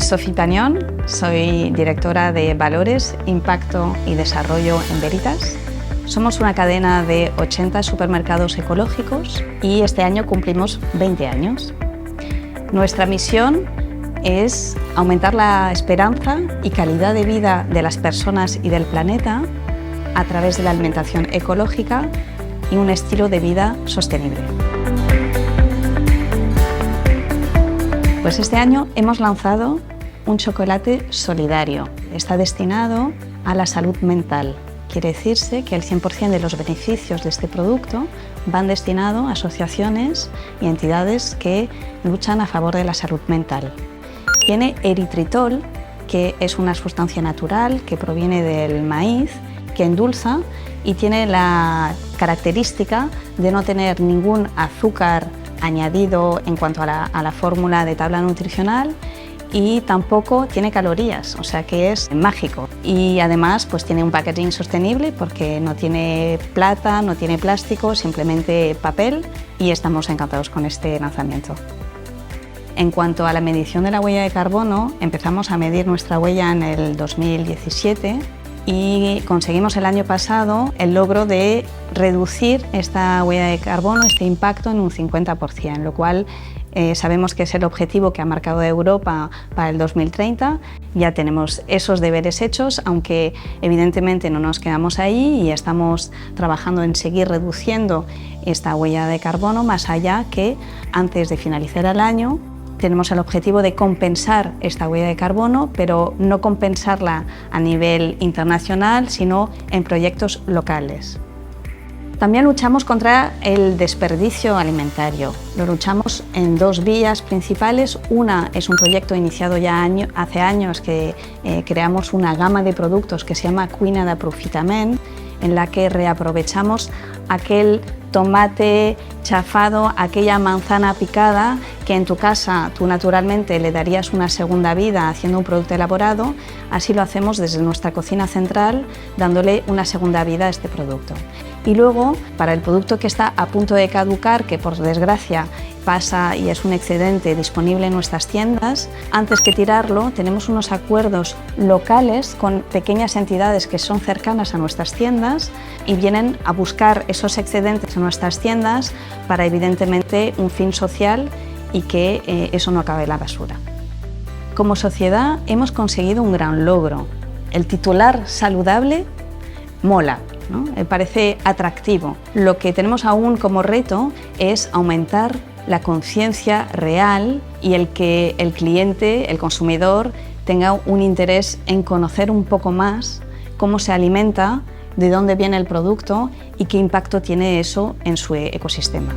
Sophie Pagnon, soy directora de Valores, Impacto y Desarrollo en Veritas. Somos una cadena de 80 supermercados ecológicos y este año cumplimos 20 años. Nuestra misión es aumentar la esperanza y calidad de vida de las personas y del planeta a través de la alimentación ecológica y un estilo de vida sostenible. Pues este año hemos lanzado un chocolate solidario. Está destinado a la salud mental. Quiere decirse que el 100% de los beneficios de este producto van destinados a asociaciones y entidades que luchan a favor de la salud mental. Tiene eritritol, que es una sustancia natural que proviene del maíz, que endulza y tiene la característica de no tener ningún azúcar añadido en cuanto a la fórmula de tabla nutricional y tampoco tiene calorías, o sea que es mágico. Y además pues tiene un packaging sostenible porque no tiene plata, no tiene plástico, simplemente papel, y estamos encantados con este lanzamiento. En cuanto a la medición de la huella de carbono, empezamos a medir nuestra huella en el 2017 y conseguimos el año pasado el logro de reducir esta huella de carbono, este impacto, en un 50%, lo cual sabemos que es el objetivo que ha marcado Europa para el 2030. Ya tenemos esos deberes hechos, aunque evidentemente no nos quedamos ahí y estamos trabajando en seguir reduciendo esta huella de carbono más allá, que antes de finalizar el año tenemos el objetivo de compensar esta huella de carbono, pero no compensarla a nivel internacional, sino en proyectos locales. También luchamos contra el desperdicio alimentario. Lo luchamos en dos vías principales. Una es un proyecto iniciado ya hace años, que creamos una gama de productos que se llama Cuina d'Aprofitament, en la que reaprovechamos aquel tomate chafado, aquella manzana picada que en tu casa tú naturalmente le darías una segunda vida haciendo un producto elaborado. Así lo hacemos desde nuestra cocina central, dándole una segunda vida a este producto. Y luego, para el producto que está a punto de caducar, que por desgracia pasa y es un excedente disponible en nuestras tiendas, antes que tirarlo tenemos unos acuerdos locales con pequeñas entidades que son cercanas a nuestras tiendas y vienen a buscar esos excedentes en nuestras tiendas para evidentemente un fin social y que eso no acabe en la basura. Como sociedad hemos conseguido un gran logro. El titular saludable mola, ¿no? Me parece atractivo. Lo que tenemos aún como reto es aumentar la conciencia real y el que el cliente, el consumidor, tenga un interés en conocer un poco más cómo se alimenta, de dónde viene el producto y qué impacto tiene eso en su ecosistema.